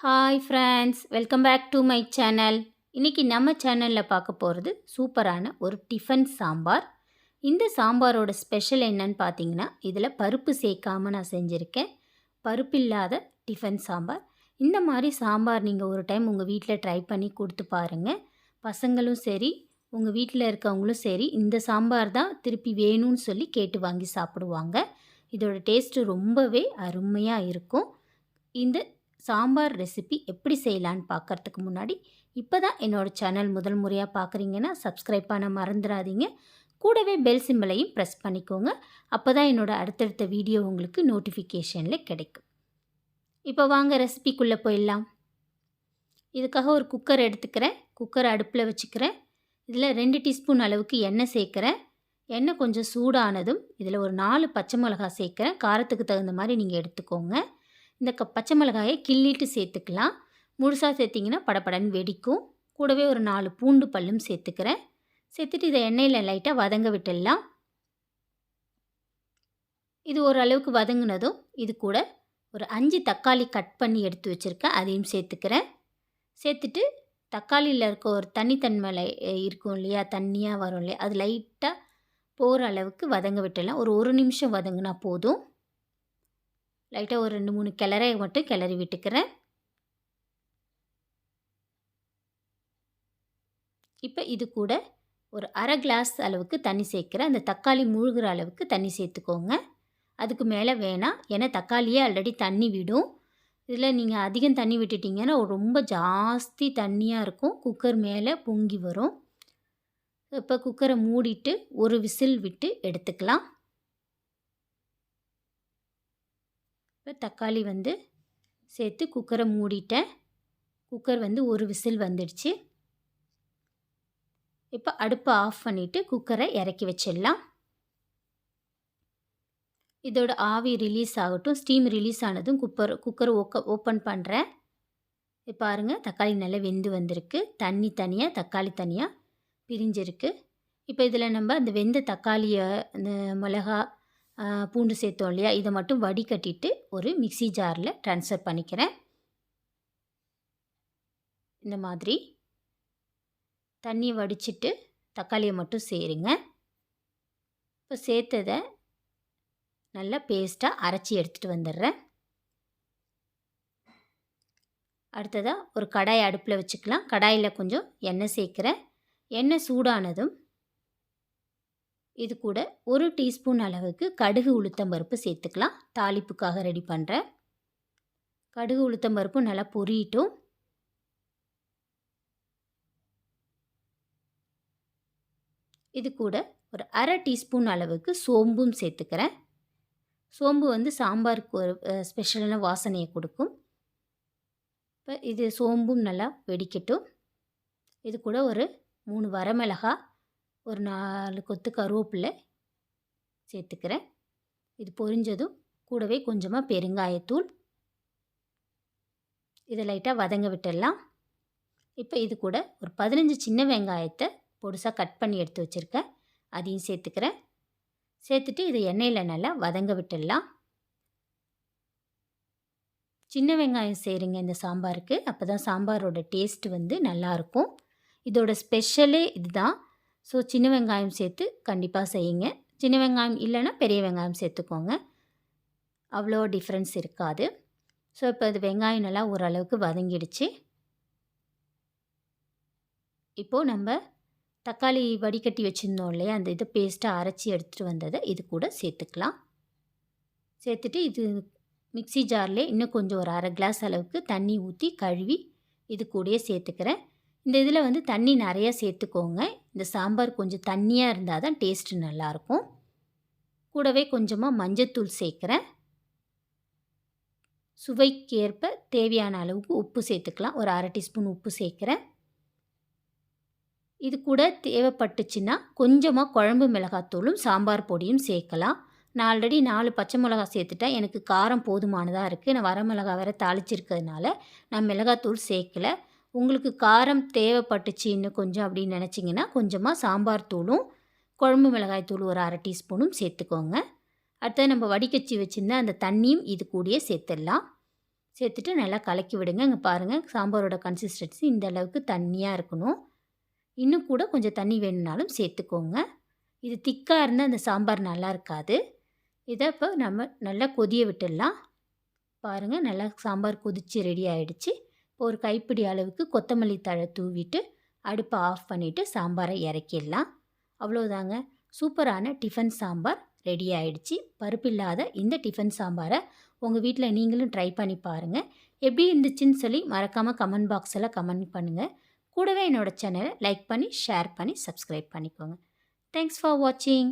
Hi friends, welcome back to my channel. இன்றைக்கி நம்ம சேனலில் பார்க்க போகிறது சூப்பரான ஒரு டிஃபன் சாம்பார். இந்த சாம்பாரோட ஸ்பெஷல் என்னன்னு பார்த்தீங்கன்னா, இதில் பருப்பு சேர்க்காமல் நான் செஞ்சுருக்கேன். பருப்பு இல்லாத டிஃபன் சாம்பார். இந்த மாதிரி சாம்பார் நீங்கள் ஒரு டைம் உங்கள் வீட்டில் ட்ரை பண்ணி கொடுத்து பாருங்கள். பசங்களும் சரி, உங்கள் வீட்டில் இருக்கவங்களும் சரி, இந்த சாம்பார் தான் திருப்பி வேணும்னு சொல்லி கேட்டு வாங்கி சாப்பிடுவாங்க. இதோட டேஸ்ட்டு ரொம்பவே அருமையாக இருக்கும். இந்த சாம்பார் ரெசிபி எப்படி செய்யலான்னு பார்க்குறதுக்கு முன்னாடி, இப்போ தான் என்னோடய சேனல் முதல் முறையாக பார்க்குறீங்கன்னா சப்ஸ்கிரைப் பண்ண மறந்துடாதீங்க. கூடவே பெல் சிம்பலையும் ப்ரெஸ் பண்ணிக்கோங்க. அப்போ தான் என்னோடய அடுத்தடுத்த வீடியோ உங்களுக்கு நோட்டிஃபிகேஷனில் கிடைக்கும். இப்போ வாங்க ரெசிபிக்குள்ளே போயிடலாம். இதுக்காக ஒரு குக்கர் எடுத்துக்கிறேன். குக்கர் அடுப்பில் வச்சுக்கிறேன். இதில் 2 டீஸ்பூன் அளவுக்கு எண்ணெய் சேர்க்குறேன். எண்ணெய் கொஞ்சம் சூடானதும் இதில் ஒரு 4 பச்சை மிளகாய் சேர்க்குறேன். காரத்துக்கு தகுந்த மாதிரி நீங்கள் எடுத்துக்கோங்க. இந்த பச்சை மிளகாயை கிள்ளிட்டு சேர்த்துக்கலாம். முழுசாக சேர்த்திங்கன்னா படப்படன்னு வெடிக்கும். கூடவே ஒரு 4 பூண்டு பல்லும் சேர்த்துக்கிறேன். சேர்த்துட்டு இதை எண்ணெயில் லைட்டாக வதங்க விட்டுடலாம். இது ஓரளவுக்கு வதங்கினதும் இது கூட ஒரு 5 தக்காளி கட் பண்ணி எடுத்து வச்சுருக்கேன். அதையும் சேர்த்துக்கிறேன். சேர்த்துட்டு தக்காளியில் இருக்க ஒரு தண்ணித்தன்மை இருக்கும் இல்லையா, தண்ணியாக வரும் இல்லையா, அது லைட்டாக போகிற அளவுக்கு வதங்க விட்டுடலாம். ஒரு 1 நிமிஷம் வதங்கினா போதும். லைட்டாக ஒரு 2-3 கிளறை மட்டும் கிளறி விட்டுக்கிறேன். இப்போ இது கூட ஒரு அரை கிளாஸ் அளவுக்கு தண்ணி சேர்க்குறேன். அந்த தக்காளி முழுகிற அளவுக்கு தண்ணி சேர்த்துக்கோங்க. அதுக்கு மேலே வேணாம், ஏன்னா தக்காளியே ஆல்ரெடி தண்ணி விடும். இதில் நீங்கள் அதிகம் தண்ணி விட்டுட்டிங்கன்னா ரொம்ப ஜாஸ்தி தண்ணியாக இருக்கும். குக்கர் மேலே பொங்கி வரும். இப்போ குக்கரை மூடிட்டு ஒரு விசில் விட்டு எடுத்துக்கலாம். இப்போ தக்காளி சேர்த்து குக்கரை மூடிட்டேன். குக்கர் ஒரு விசில் வந்துடுச்சு. இப்போ அடுப்பை ஆஃப் பண்ணிவிட்டு குக்கரை இறக்கி வச்சிடலாம். இதோட ஆவி ரிலீஸ் ஆகட்டும். ஸ்டீம் ரிலீஸ் ஆனதும் குக்கரை ஓப்பன் பண்ணுறேன். இப்போ பாருங்கள், தக்காளி நல்லா வெந்து வந்திருக்கு. தண்ணி தனியாக, தக்காளி தனியாக பிரிஞ்சிருக்கு. இப்போ இதில் நம்ம அந்த வெந்த தக்காளியை, அந்த மிளகா, பூண்டு சேர்த்தோம் இல்லையா, இதை மட்டும் வடிகட்டிட்டு ஒரு மிக்ஸி ஜாரில் ட்ரான்ஸ்ஃபர் பண்ணிக்கிறேன். இந்த மாதிரி தண்ணியை வடிச்சிட்டு தக்காளியை மட்டும் சேருங்க. இப்போ சேர்த்ததை நல்லா பேஸ்ட்டாக அரைச்சி எடுத்துகிட்டு வந்துடுறேன். அடுத்ததாக ஒரு கடாய் அடுப்பில் வச்சுக்கலாம். கடாயில் கொஞ்சம் எண்ணெய் சேர்க்குறேன். எண்ணெய் சூடானதும் இது கூட 1 டீஸ்பூன் அளவுக்கு கடுகு உளுத்தம்பருப்பு சேர்த்துக்கலாம். தாளிப்புக்காக ரெடி பண்ணுறேன். கடுகு உளுத்தம்பருப்பு நல்லா பொரியட்டும். இது கூட ஒரு அரை டீஸ்பூன் அளவுக்கு சோம்பும் சேர்த்துக்கிறேன். சோம்பு சாம்பாருக்கு ஒரு ஸ்பெஷலான வாசனையை கொடுக்கும். இப்போ இது சோம்பும் நல்லா வெடிக்கட்டும். இது கூட ஒரு 3 வரமிளகாய், ஒரு 4 கொத்து கருவேப்பிலை சேர்த்துக்கிறேன். இது பொரிஞ்சதும் கூடவே கொஞ்சமாக பெருங்காயத்தூள். இதை லைட்டாக வதங்க விட்டுடலாம். இப்போ இது கூட ஒரு 15 சின்ன வெங்காயத்தை பொடிசாக கட் பண்ணி எடுத்து வச்சுருக்கேன். அதையும் சேர்த்துக்கிறேன். சேர்த்துட்டு இதை எண்ணெயில் நல்லா வதங்க விட்டுடலாம். சின்ன வெங்காயம் சேருங்க இந்த சாம்பாருக்கு. அப்போ தான் சாம்பாரோட டேஸ்ட் நல்லாயிருக்கும். இதோட ஸ்பெஷலே இதுதான். ஸோ சின்ன வெங்காயம் சேர்த்து கண்டிப்பாக செய்யுங்க. சின்ன வெங்காயம் இல்லைன்னா பெரிய வெங்காயம் சேர்த்துக்கோங்க. அவ்வளோ டிஃப்ரென்ஸ் இருக்காது. ஸோ இப்போ இது வெங்காயம் நல்லா ஓரளவுக்கு வதங்கிடுச்சு. இப்போது நம்ம தக்காளி வடிகட்டி வச்சுருந்தோம் இல்லையா, அந்த இதை பேஸ்ட்டாக அரைச்சி எடுத்துகிட்டு வந்ததை இது கூட சேர்த்துக்கலாம். சேர்த்துட்டு இது மிக்ஸி ஜாரில் இன்னும் கொஞ்சம் ஒரு அரை கிளாஸ் அளவுக்கு தண்ணி ஊற்றி கழுவி இது கூடயே சேர்த்துக்கிறேன். இந்த இதில் தண்ணி நிறையா சேர்த்துக்கோங்க. இந்த சாம்பார் கொஞ்சம் தண்ணியாக இருந்தால் தான் டேஸ்ட்டு நல்லாயிருக்கும். கூடவே கொஞ்சமாக மஞ்சத்தூள் சேர்க்குறேன். சுவைக்கேற்ப தேவையான அளவுக்கு உப்பு சேர்த்துக்கலாம். ஒரு அரை டீஸ்பூன் உப்பு சேர்க்குறேன். இது கூட தேவைப்பட்டுச்சுன்னா கொஞ்சமாக குழம்பு மிளகாத்தூளும் சாம்பார் பொடியும் சேர்க்கலாம். நான் ஆல்ரெடி 4 பச்சை மிளகா சேர்த்துட்டேன். எனக்கு காரம் போதுமானதாக இருக்குது. நான் வரமிளகா வேறு தாளிச்சிருக்கிறதுனால நான் மிளகாத்தூள் சேர்க்கலை. உங்களுக்கு காரம் தேவைப்பட்டுச்சு இன்னும் கொஞ்சம் அப்படின்னு நினச்சிங்கன்னா கொஞ்சமாக சாம்பார் தூளும் குழம்பு மிளகாய் தூள் ஒரு அரை டீஸ்பூனும் சேர்த்துக்கோங்க. அடுத்தது நம்ம வடிகச்சி வச்சுருந்த அந்த தண்ணியும் இது கூடயே சேர்த்துடலாம். சேர்த்துட்டு நல்லா கலக்கி விடுங்க. இங்கே பாருங்கள், சாம்பாரோட கன்சிஸ்டன்சி இந்த அளவுக்கு தண்ணியாக இருக்கணும். இன்னும் கூட கொஞ்சம் தண்ணி வேணும்னாலும் சேர்த்துக்கோங்க. இது திக்காக இருந்தால் அந்த சாம்பார் நல்லா இருக்காது. இதை இப்போ நம்ம நல்லா கொதிய விட்டுடலாம். பாருங்கள், நல்லா சாம்பார் கொதித்து ரெடி ஆகிடுச்சு. இப்போ ஒரு கைப்பிடி அளவுக்கு கொத்தமல்லி தழை தூவிட்டு அடுப்பை ஆஃப் பண்ணிவிட்டு சாம்பாரை இறக்கிடலாம். அவ்வளோதாங்க, சூப்பரான டிஃபன் சாம்பார் ரெடி ஆகிடுச்சு. பருப்பில்லாத இந்த டிஃபன் சாம்பாரை உங்கள் வீட்டில் நீங்களும் ட்ரை பண்ணி பாருங்கள். எப்படி இருந்துச்சுன்னு சொல்லி மறக்காமல் கமெண்ட் பாக்ஸில் கமெண்ட் பண்ணுங்கள். கூடவே என்னோடய சேனலை லைக் பண்ணி ஷேர் பண்ணி சப்ஸ்கிரைப் பண்ணிக்கோங்க. தேங்க்ஸ் ஃபார் வாட்சிங்.